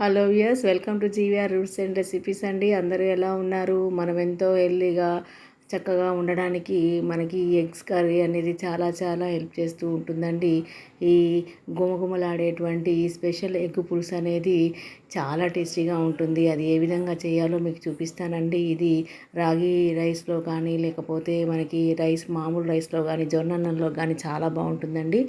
Hello viewers, welcome to GVR roots and recipes అండి. అందరూ ఎలా ఉన్నారు? మనం ఎంతో హెల్తీగా చక్కగా ఉండడానికి మనకి ఈ ఎగ్స్ కర్రీ అనేది చాలా చాలా హెల్ప్ చేస్తూ ఉంటుందండి. ఈ గుమగుమలాడేటువంటి స్పెషల్ ఎగ్ పులుసు అనేది చాలా టేస్టీగా ఉంటుంది. అది ఏ విధంగా చేయాలో మీకు చూపిస్తానండి. ఇది రాగి రైస్లో కానీ లేకపోతే మనకి మామూలు రైస్లో కానీ జొన్నన్నంలో కానీ చాలా బాగుంటుందండి.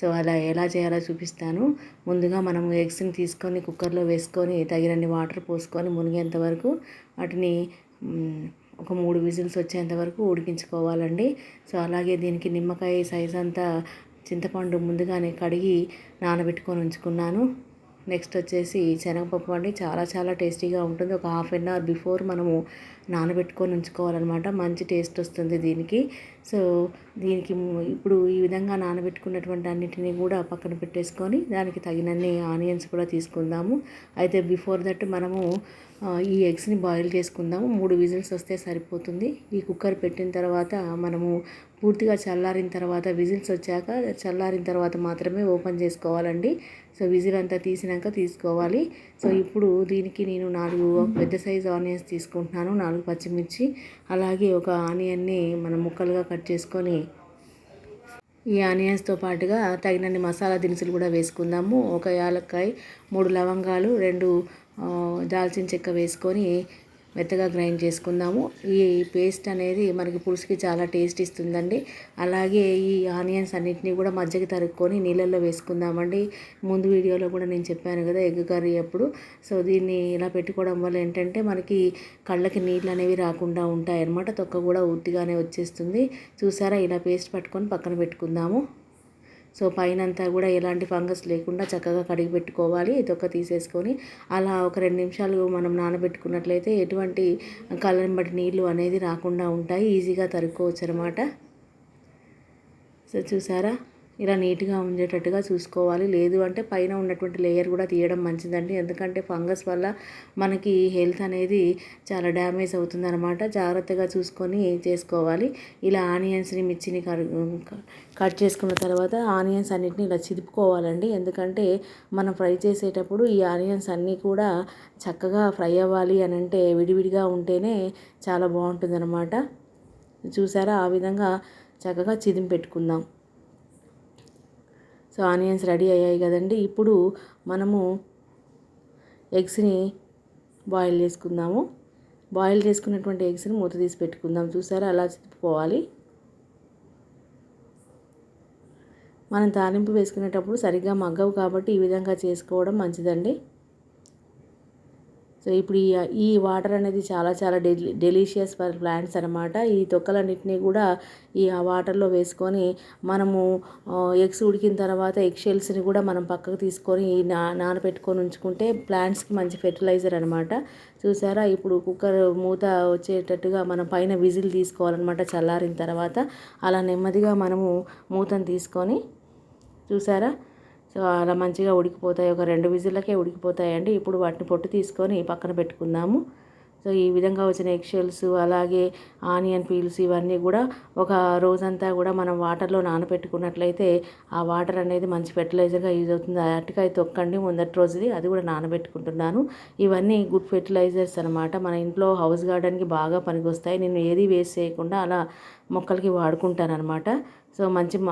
సో అలా ఎలా చేయాలో చూపిస్తాను. ముందుగా మనం ఎగ్స్ని తీసుకొని కుక్కర్లో వేసుకొని తగినన్ని వాటర్ పోసుకొని మునిగేంత వరకు వాటిని ఒక 3 విజిల్స్ వచ్చేంత వరకు ఉడికించుకోవాలండి. సో అలాగే దీనికి నిమ్మకాయ సైజ్ అంతా చింతపండు ముందుగానే కడిగి నానబెట్టుకొని ఉంచుకున్నాను. నెక్స్ట్ వచ్చేసి శనగపప్పు అండి, చాలా చాలా టేస్టీగా ఉంటుంది. ఒక హాఫ్ అన్ అవర్ బిఫోర్ మనము నానబెట్టుకొని ఉంచుకోవాలన్నమాట. మంచి టేస్ట్ వస్తుంది దీనికి. సో దీనికి ఇప్పుడు ఈ విధంగా నానబెట్టుకున్నటువంటి అన్నిటినీ కూడా పక్కన పెట్టేసుకొని దానికి తగినన్ని ఆనియన్స్ కూడా తీసుకుందాము. అయితే బిఫోర్ దట్ మనము ఈ ఎగ్స్ని బాయిల్ చేసుకుందాము. 3 విజిల్స్ వస్తే సరిపోతుంది. ఈ కుక్కర్ పెట్టిన తర్వాత మనము పూర్తిగా చల్లారిన తర్వాత విజిల్స్ వచ్చాక చల్లారిన తర్వాత మాత్రమే ఓపెన్ చేసుకోవాలండి. సో విజిల్ అంతా తీసినాక తీసుకోవాలి. సో ఇప్పుడు దీనికి నేను 4 పెద్ద సైజు ఆనియన్స్ తీసుకుంటున్నాను, 4 పచ్చిమిర్చి, అలాగే ఒక ఆనియన్ని మనం ముక్కలుగా కట్ చేసుకొని ఈ ఆనియన్స్తో పాటుగా తగినన్ని మసాలా దినుసులు కూడా వేసుకుందాము. ఒక యాలక్కాయ, 3 లవంగాలు, 2 దాల్చిన చెక్క వేసుకొని మెత్తగా గ్రైండ్ చేసుకుందాము. ఈ పేస్ట్ అనేది మనకి పులుసుకి చాలా టేస్ట్ ఇస్తుందండి. అలాగే ఈ ఆనియన్స్ అన్నిటినీ కూడా మజ్జిగ తరుక్కొని నీళ్ళల్లో వేసుకుందామండి. ముందు వీడియోలో కూడా నేను చెప్పాను కదా ఎగ్ కర్రీ అప్పుడు. సో దీన్ని ఇలా పెట్టుకోవడం వల్ల ఏంటంటే మనకి కళ్ళకి నీళ్ళు అనేవి రాకుండా ఉంటాయి అన్నమాట. తొక్క కూడా ఉత్తిగానే వచ్చేస్తుంది. చూసారా, ఇలా పేస్ట్ పట్టుకొని పక్కన పెట్టుకుందాము. సో పైనంతా కూడా ఎలాంటి ఫంగస్ లేకుండా చక్కగా కడిగి పెట్టుకోవాలి. తొక్క తీసేసుకొని అలా ఒక 2 నిమిషాలు మనం నానబెట్టుకున్నట్లయితే ఎటువంటి కళ్ళంబటి నీళ్ళు అనేది రాకుండా ఉంటాయి. ఈజీగా తరుక్కోవచ్చు అనమాట. సో చూసారా, ఇలా నీట్గా ఉండేటట్టుగా చూసుకోవాలి. లేదు అంటే పైన ఉన్నటువంటి లేయర్ కూడా తీయడం మంచిదండి. ఎందుకంటే ఫంగస్ వల్ల మనకి హెల్త్ అనేది చాలా డ్యామేజ్ అవుతుందన్నమాట. జాగ్రత్తగా చూసుకొని చేసుకోవాలి. ఇలా ఆనియన్స్ని మిర్చిని కట్ చేసుకున్న తర్వాత ఆనియన్స్ అన్నిటిని ఇలా చిదుపుకోవాలండి. ఎందుకంటే మనం ఫ్రై చేసేటప్పుడు ఈ ఆనియన్స్ అన్నీ కూడా చక్కగా ఫ్రై అవ్వాలి అని అంటే విడివిడిగా ఉంటేనే చాలా బాగుంటుందన్నమాట. చూసారా, ఆ విధంగా చక్కగా చిదిమి పెట్టుకుందాం. సో ఆనియన్స్ రెడీ అయ్యాయి కదండి. ఇప్పుడు మనము ఎగ్స్ని బాయిల్ చేసుకుందాము. బాయిల్ చేసుకున్నటువంటి ఎగ్స్ని మూత తీసి పెట్టుకుందాం. చూసారా, అలా చిప్పుకోవాలి. మనం తాలింపు వేసుకునేటప్పుడు సరిగ్గా మగ్గవు కాబట్టి ఈ విధంగా చేసుకోవడం మంచిదండి. సో ఇప్పుడు ఈ వాటర్ అనేది చాలా చాలా డెలీషియస్ ఫర్ ప్లాంట్స్ అనమాట. ఈ తొక్కలన్నింటినీ కూడా ఈ వాటర్లో వేసుకొని మనము ఎగ్స్ ఉడికిన తర్వాత ఎగ్ షెల్స్ని కూడా మనం పక్కకు తీసుకొని నానబెట్టుకొని ఉంచుకుంటే ప్లాంట్స్కి మంచి ఫెర్టిలైజర్ అనమాట. చూసారా, ఇప్పుడు కుక్కర్ మూత వచ్చేటట్టుగా మనం పైన విజిల్ తీసుకోవాలన్నమాట చల్లారిన తర్వాత. అలా నెమ్మదిగా మనము మూతను తీసుకొని చూసారా, సో అలా మంచిగా ఉడికిపోతాయి. ఒక 2 విజిల్లకే ఉడికిపోతాయండి. ఇప్పుడు వాటిని పొట్టు తీసుకొని పక్కన పెట్టుకుందాము. సో ఈ విధంగా వచ్చిన ఎగ్ షెల్స్ అలాగే ఆనియన్ పీల్స్ ఇవన్నీ కూడా ఒక రోజంతా కూడా మనం వాటర్లో నానబెట్టుకున్నట్లయితే ఆ వాటర్ అనేది మంచి ఫెర్టిలైజర్గా యూజ్ అవుతుంది. అరటికాయ తొక్కండి మొదటి రోజుది, అది కూడా నానబెట్టుకుంటున్నాను. ఇవన్నీ గుడ్ ఫెర్టిలైజర్స్ అనమాట. మన ఇంట్లో హౌస్ గార్డెన్కి బాగా పనికొస్తాయి. నేను ఏది వేస్ట్ చేయకుండా అలా మొక్కలకి వాడుకుంటాను అనమాట. సో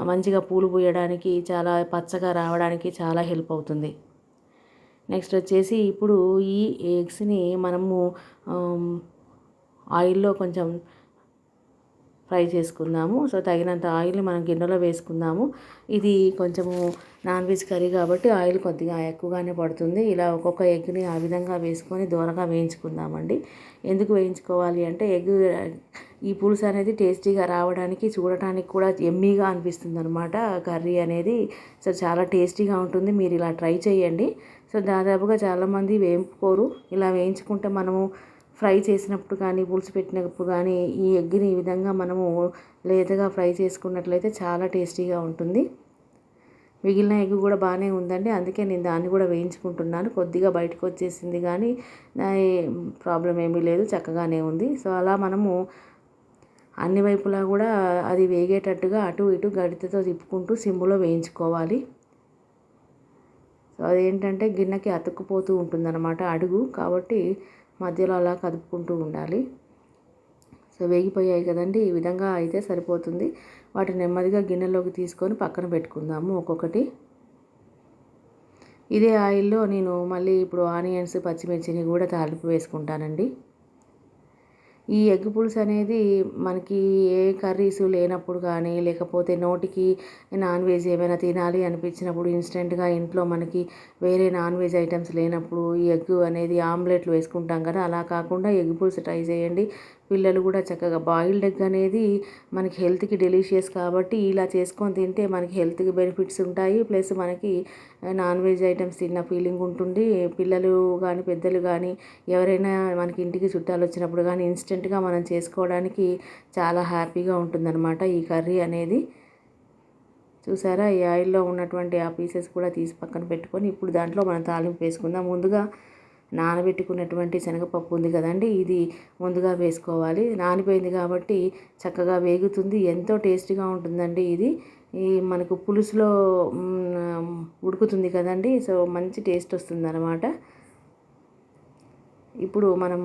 మంచిగా పూలు పూయడానికి, చాలా పచ్చగా రావడానికి చాలా హెల్ప్ అవుతుంది. నెక్స్ట్ వచ్చేసి ఇప్పుడు ఈ ఎగ్స్ని మనము ఆయిల్లో కొంచెం ఫ్రై చేసుకుందాము. సో తగినంత ఆయిల్ని మనం గిన్నెలో వేసుకుందాము. ఇది కొంచెము నాన్ వెజ్ కర్రీ కాబట్టి ఆయిల్ కొద్దిగా ఎక్కువగానే పడుతుంది. ఇలా ఒక్కొక్క ఎగ్ని ఆ విధంగా వేసుకొని దూరగా వేయించుకుందామండి. ఎందుకు వేయించుకోవాలి అంటే ఈ పులుసు అనేది టేస్టీగా రావడానికి, చూడటానికి కూడా ఎమ్మీగా అనిపిస్తుంది అనమాట కర్రీ అనేది. సో చాలా టేస్టీగా ఉంటుంది. మీరు ఇలా ట్రై చేయండి. సో దాదాపుగా చాలామంది వేయించుకోరు. ఇలా వేయించుకుంటే మనము ఫ్రై చేసినప్పుడు కానీ పులుసు పెట్టినప్పుడు కానీ ఈ ఎగ్ని ఈ విధంగా మనము లేతగా ఫ్రై చేసుకున్నట్లయితే చాలా టేస్టీగా ఉంటుంది. మిగిలిన ఎగ్ కూడా బాగానే ఉందండి, అందుకే నేను దాన్ని కూడా వేయించుకుంటున్నాను. కొద్దిగా బయటకు వచ్చేసింది కానీ ప్రాబ్లం ఏమీ లేదు, చక్కగానే ఉంది. సో అలా మనము అన్ని వైపులా కూడా అది వేగేటట్టుగా అటు ఇటు గరిటెతో తిప్పుకుంటూ సిమ్లో వేయించుకోవాలి. సో అదేంటంటే గిన్నెకి అతుక్కుపోతూ ఉంటుందన్నమాట అడుగు, కాబట్టి మధ్యలో అలా కదుపుకుంటూ ఉండాలి. సో వేగిపోయాయి కదండి, ఈ విధంగా అయితే సరిపోతుంది. వాటిని నెమ్మదిగా గిన్నెలోకి తీసుకొని పక్కన పెట్టుకుందాము ఒక్కొక్కటి. ఇదే ఆయిల్లో నేను మళ్ళీ ఇప్పుడు ఆనియన్స్, పచ్చిమిర్చిని కూడా తాలింపు వేసుకుంటానండి. ఈ ఎగ్ పులుసు అనేది మనకి ఏ కర్రీస్ లేనప్పుడు కానీ, లేకపోతే నోటికి నాన్ వెజ్ ఏమైనా తినాలి అనిపించినప్పుడు ఇన్స్టెంట్గా ఇంట్లో మనకి వేరే నాన్ వెజ్ ఐటమ్స్ లేనప్పుడు ఈ ఎగ్ అనేది ఆమ్లెట్లు వేసుకుంటాం కదా, అలా కాకుండా ఎగ్ పులుసు ట్రై చేయండి. పిల్లలు కూడా చక్కగా బాయిల్డ్ ఎగ్ అనేది మనకి హెల్త్కి డెలిషియస్ కాబట్టి ఇలా చేసుకొని తింటే మనకి హెల్త్కి బెనిఫిట్స్ ఉంటాయి. ప్లస్ మనకి నాన్ వెజ్ ఐటమ్స్ తిన్న ఫీలింగ్ ఉంటుంది. పిల్లలు కానీ పెద్దలు కానీ ఎవరైనా మనకి ఇంటికి చుట్టాలు వచ్చినప్పుడు కానీ ఇన్స్టెంట్గా మనం చేసుకోవడానికి చాలా హ్యాపీగా ఉంటుందన్నమాట ఈ కర్రీ అనేది. చూసారా, ఈ ఆయిల్లో ఉన్నటువంటి ఆ పీసెస్ కూడా తీసి పక్కన పెట్టుకొని ఇప్పుడు దాంట్లో మనం తాలింపు వేసుకుందాం. ముందుగా నానబెట్టుకున్నటువంటి శనగపప్పు ఉంది కదండి, ఇది ముందుగా వేసుకోవాలి. నానిపోయింది కాబట్టి చక్కగా వేగుతుంది, ఎంతో టేస్టీగా ఉంటుందండి ఇది. ఈ మనకు పులుసులో ఉడుకుతుంది కదండి, సో మంచి టేస్ట్ వస్తుందన్నమాట. ఇప్పుడు మనం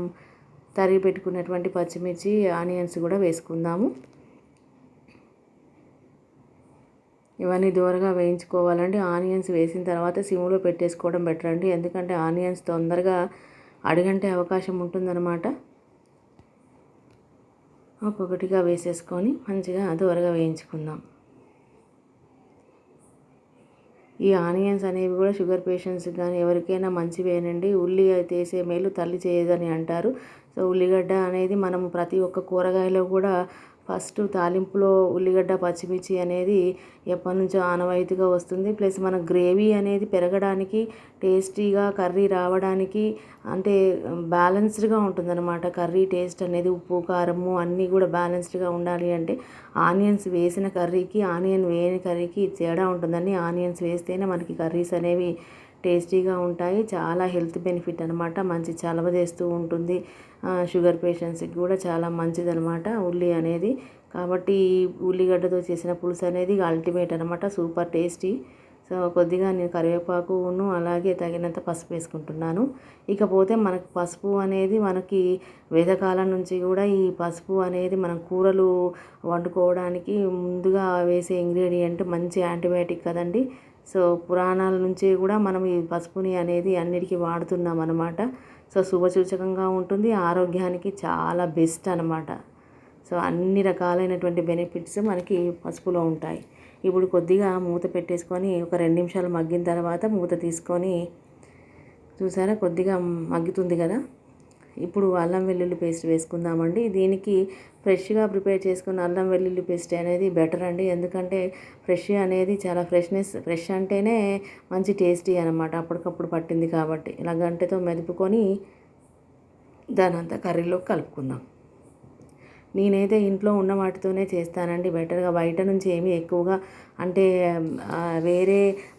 తరిగి పెట్టుకున్నటువంటి పచ్చిమిర్చి, ఆనియన్స్ కూడా వేసుకుందాము. ఇవన్నీ దూరగా వేయించుకోవాలండి. ఆనియన్స్ వేసిన తర్వాత సిమ్లో పెట్టేసుకోవడం బెటర్ అండి, ఎందుకంటే ఆనియన్స్ తొందరగా అడుగంటే అవకాశం ఉంటుందన్నమాట. ఒక్కొక్కటిగా వేసేసుకొని మంచిగా దూరగా వేయించుకుందాం. ఈ ఆనియన్స్ అనేవి కూడా షుగర్ పేషెంట్స్కి కానీ ఎవరికైనా మంచివేనండి. ఉల్లి అయితే వేసే మేలు తల్లి చేయదని అంటారు. సో ఉల్లిగడ్డ అనేది మనం ప్రతి ఒక్క కూరగాయలో కూడా ఫస్ట్ తాలింపులో ఉల్లిగడ్డ, పచ్చిమిర్చి అనేది ఎప్పటి నుంచో ఆనవాయితీగా వస్తుంది. ప్లస్ మన గ్రేవీ అనేది పెరగడానికి, టేస్టీగా కర్రీ రావడానికి, అంటే బ్యాలెన్స్డ్గా ఉంటుందన్నమాట కర్రీ టేస్ట్ అనేది. ఉప్పు, కారము అన్నీ కూడా బ్యాలెన్స్డ్గా ఉండాలి అంటే ఆనియన్స్ వేసిన కర్రీకి, ఆనియన్ వేయని కర్రీకి తేడా ఉంటుందండి. ఆనియన్స్ వేస్తేనే మనకి కర్రీస్ అనేవి టేస్టీగా ఉంటాయి. చాలా హెల్త్ బెనిఫిట్ అనమాట, మంచి చలవ చేస్తూ ఉంటుంది. షుగర్ పేషెంట్స్కి కూడా చాలా మంచిదనమాట ఉల్లి అనేది. కాబట్టి ఉల్లిగడ్డతో చేసిన పులుసు అనేది అల్టిమేట్ అనమాట, సూపర్ టేస్టీ. సో కొద్దిగా నేను కరివేపాకును అలాగే తగినంత పసుపు వేసుకుంటున్నాను. ఇకపోతే మనకు పసుపు అనేది మనకి వేదకాలం నుంచి కూడా ఈ పసుపు అనేది మనం కూరలు వండుకోవడానికి ముందుగా వేసే ఇంగ్రీడియంట్, మంచి యాంటీబయాటిక్ కదండి. సో పురాణాల నుంచి కూడా మనం ఈ పసుపుని అనేది అన్నిటికీ వాడుతున్నాం అనమాట. సో శుభసూచకంగా ఉంటుంది, ఆరోగ్యానికి చాలా బెస్ట్ అనమాట. సో అన్ని రకాలైనటువంటి బెనిఫిట్స్ మనకి పసుపులో ఉంటాయి. ఇప్పుడు కొద్దిగా మూత పెట్టేసుకొని ఒక 2 నిమిషాలు మగ్గిన తర్వాత మూత తీసుకొని, చూసారా కొద్దిగా మగ్గుతుంది కదా, ఇప్పుడు అల్లం వెల్లుల్లి పేస్ట్ వేసుకుందామండి. దీనికి ఫ్రెష్గా ప్రిపేర్ చేసుకున్న అల్లం వెల్లుల్లి పేస్ట్ అనేది బెటర్ అండి, ఎందుకంటే ఫ్రెష్ అనేది చాలా ఫ్రెష్ అంటేనే మంచి టేస్టీ అనమాట, అప్పటికప్పుడు పట్టింది కాబట్టి. ఇలా గంటెతో మెదుపుకొని దానంతా కర్రీలో కలుపుకుందాం. నేనైతే ఇంట్లో ఉన్న వాటితోనే చేస్తానండి బెటర్గా. బయట నుంచి ఏమీ ఎక్కువగా అంటే వేరే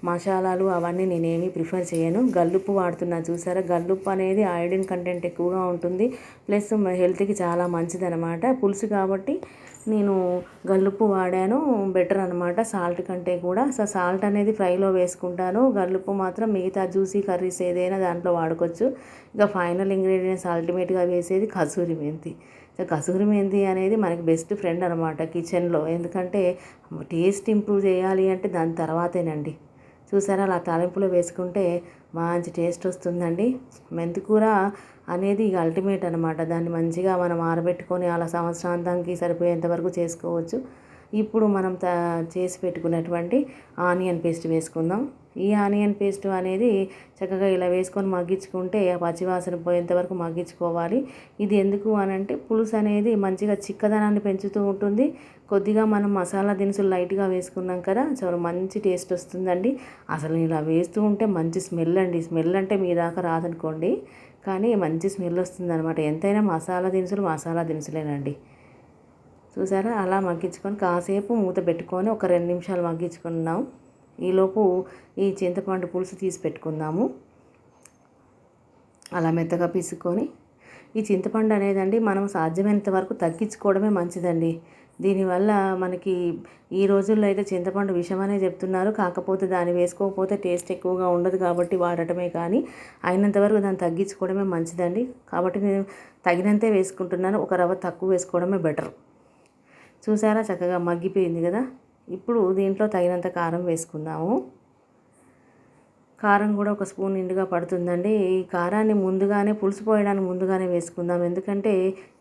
మసాలాలు అవన్నీ నేనేమీ ప్రిఫర్ చేయను. గల్లుప్పు వాడుతున్నాను, చూసారా, గల్లుప్పు అనేది ఐరన్ కంటెంట్ ఎక్కువగా ఉంటుంది, ప్లస్ హెల్త్కి చాలా మంచిదనమాట. పులుసు కాబట్టి నేను గల్లుప్పు వాడాను, బెటర్ అనమాట సాల్ట్ కంటే కూడా. సో సాల్ట్ అనేది ఫ్రైలో వేసుకుంటాను, గల్లుప్పు మాత్రం మిగతా జ్యూసీ కర్రీస్ ఏదైనా దాంట్లో వాడుకోవచ్చు. ఇక ఫైనల్ ఇంగ్రీడియంట్స్ అల్టిమేట్గా వేసేది కసూరి మెంతి. సో కసూరి మెంతి అనేది మనకి బెస్ట్ ఫ్రెండ్ అనమాట కిచెన్లో, ఎందుకంటే టేస్ట్ ఇంప్రూవ్ చేయాలి అంటే దాని తర్వాతేనండి. చూసారా, అలా తాలింపులో వేసుకుంటే మంచి టేస్ట్ వస్తుందండి. మెంతికూర అనేది ఇక అల్టిమేట్ అనమాట, దాన్ని మంచిగా మనం ఆరబెట్టుకొని అలా సంవత్సరాంతానికి సరిపోయేంత వరకు చేసుకోవచ్చు. ఇప్పుడు మనం చేసి పెట్టుకున్నటువంటి ఆనియన్ పేస్ట్ వేసుకుందాం. ఈ ఆనియన్ పేస్ట్ అనేది చక్కగా ఇలా వేసుకొని మగ్గించుకుంటే పచ్చివాసన పోయేంత వరకు మగ్గించుకోవాలి. ఇది ఎందుకు అనంటే పులుసు అనేది మంచిగా చిక్కదనాన్ని పెంచుతూ ఉంటుంది. కొద్దిగా మనం మసాలా దినుసులు లైట్గా వేసుకున్నాం కదా, చాలా మంచి టేస్ట్ వస్తుందండి. అసలు ఇలా వేస్తూ ఉంటే మంచి స్మెల్ అండి, స్మెల్ అంటే మీ దాకా రాదనుకోండి, కానీ మంచి స్మెల్ వస్తుంది అనమాట. ఎంతైనా మసాలా దినుసులేనండి. చూసారా, అలా మగ్గించుకొని కాసేపు మూత పెట్టుకొని ఒక 2 నిమిషాలు మగ్గించుకున్నాం. ఈలోపు ఈ చింతపండు పులుసు తీసి పెట్టుకుందాము. అలా మెత్తగా పిసుకొని, ఈ చింతపండు అనేదండి మనం సాధ్యమైనంత వరకు తగ్గించుకోవడమే మంచిదండి. దీనివల్ల మనకి ఈ రోజుల్లో అయితే చింతపండు విషమనే చెప్తున్నారు. కాకపోతే దాన్ని వేసుకోకపోతే టేస్ట్ ఎక్కువగా ఉండదు కాబట్టి వాడటమే, కానీ అయినంత వరకు దాన్ని తగ్గించుకోవడమే మంచిదండి. కాబట్టి నేను తగినంతే వేసుకుంటున్నాను. ఒక రవ్వ తక్కువ వేసుకోవడమే బెటర్. చూసారా, చక్కగా మగ్గిపోయింది కదా. ఇప్పుడు దీంట్లో తగినంత కారం వేసుకుందాము. కారం కూడా ఒక స్పూన్ నిండుగా పడుతుందండి. ఈ కారాన్ని ముందుగానే పులుసు పోయడానికి ముందుగానే వేసుకుందాం. ఎందుకంటే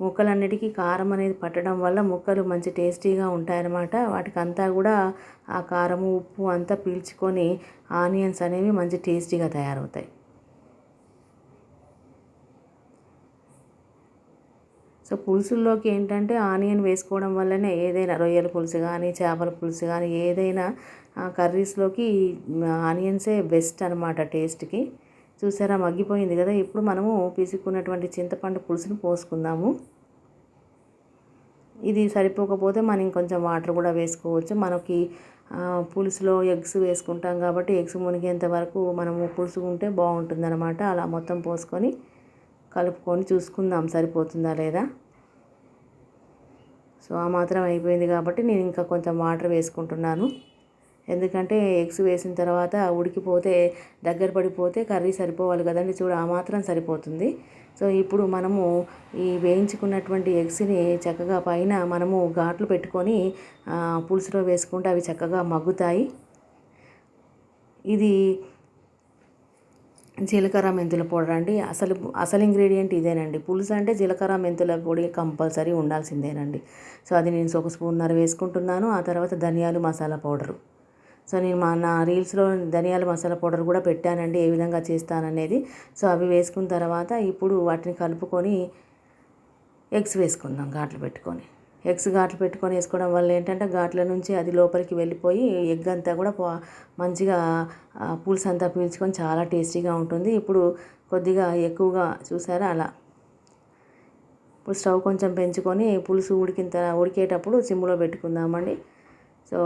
ముక్కలన్నిటికీ కారం అనేది పట్టడం వల్ల ముక్కలు మంచి టేస్టీగా ఉంటాయన్నమాట. వాటికంతా కూడా ఆ కారము ఉప్పు అంతా పీల్చుకొని ఆనియన్స్ అనేవి మంచి టేస్టీగా తయారవుతాయి. సో పులుసుల్లోకి ఏంటంటే ఆనియన్ వేసుకోవడం వల్లనే ఏదైనా రొయ్యల పులుసు కానీ చేపల పులుసు కానీ ఏదైనా కర్రీస్లోకి ఆనియన్సే బెస్ట్ అనమాట టేస్ట్కి. చూసారా, మగ్గిపోయింది కదా. ఇప్పుడు మనము పిసుక్కున్నటువంటి చింతపండు పులుసును పోసుకుందాము. ఇది సరిపోకపోతే మనం ఇంకొంచెం వాటర్ కూడా వేసుకోవచ్చు. మనకి పులుసులో ఎగ్స్ వేసుకుంటాం కాబట్టి ఎగ్స్ మునిగేంత వరకు మనము పులుసు ఉంటే బాగుంటుంది అనమాట. అలా మొత్తం పోసుకొని కలుపుకొని చూసుకుందాం సరిపోతుందా లేదా. సో ఆ మాత్రం అయిపోయింది కాబట్టి నేను ఇంకా కొంచెం వాటర్ వేసుకుంటున్నాను. ఎందుకంటే ఎగ్స్ వేసిన తర్వాత ఉడికిపోతే దగ్గర పడిపోతే కర్రీ సరిపోవాలి కదండి. చూడు, ఆ మాత్రం సరిపోతుంది. సో ఇప్పుడు మనము ఈ వేయించుకున్నటువంటి ఎగ్స్ని చక్కగా పైన మనము ఘాట్లు పెట్టుకొని పులుసులో వేసుకుంటే అవి చక్కగా మగ్గుతాయి. ఇది జీలకర్ర మెంతుల పౌడర్ అండి. అసలు ఇంగ్రీడియంట్ ఇదేనండి. పులుసు అంటే జీలకర్ర మెంతుల పొడి కంపల్సరీ ఉండాల్సిందేనండి. సో అది నేను ఒక స్పూన్నర వేసుకుంటున్నాను. ఆ తర్వాత ధనియాలు మసాలా పౌడరు. సో నేను నా రీల్స్లో ధనియాల మసాలా పౌడర్ కూడా పెట్టానండి, ఏ విధంగా చేస్తాననేది. సో అవి వేసుకున్న తర్వాత ఇప్పుడు వాటిని కలుపుకొని ఎగ్స్ వేసుకుందాం ఘాట్లు పెట్టుకొని. ఎగ్స్ ఘాట్లు పెట్టుకొని వేసుకోవడం వల్ల ఏంటంటే ఘాట్ల నుంచి అది లోపలికి వెళ్ళిపోయి ఎగ్ అంతా కూడా మంచిగా పులుసు అంతా పీల్చుకొని చాలా టేస్టీగా ఉంటుంది. ఇప్పుడు కొద్దిగా ఎక్కువగా చూసారా అలా. ఇప్పుడు స్టవ్ కొంచెం పెంచుకొని పులుసు ఉడికేటప్పుడు సిమ్లో పెట్టుకుందామండి. సో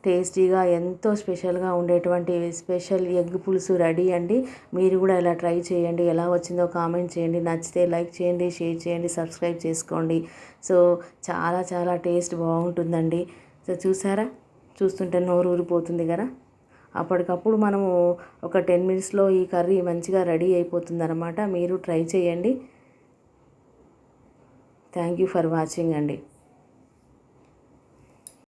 టేస్టీగా ఎంతో స్పెషల్గా ఉండేటువంటి స్పెషల్ ఎగ్ పులుసు రెడీ అండి. మీరు కూడా ఇలా ట్రై చేయండి. ఎలా వచ్చిందో కామెంట్ చేయండి. నచ్చితే లైక్ చేయండి, షేర్ చేయండి, సబ్స్క్రైబ్ చేసుకోండి. సో చాలా చాలా టేస్ట్ బాగుంటుందండి. సో చూసారా, చూస్తుంటే నోరు ఊరిపోతుంది కదా. అప్పటికప్పుడు మనము ఒక 10 మినిట్స్లో ఈ కర్రీ మంచిగా రెడీ అయిపోతుంది అనమాట. మీరు ట్రై చేయండి. థ్యాంక్ యూ ఫర్ వాచింగ్ అండి.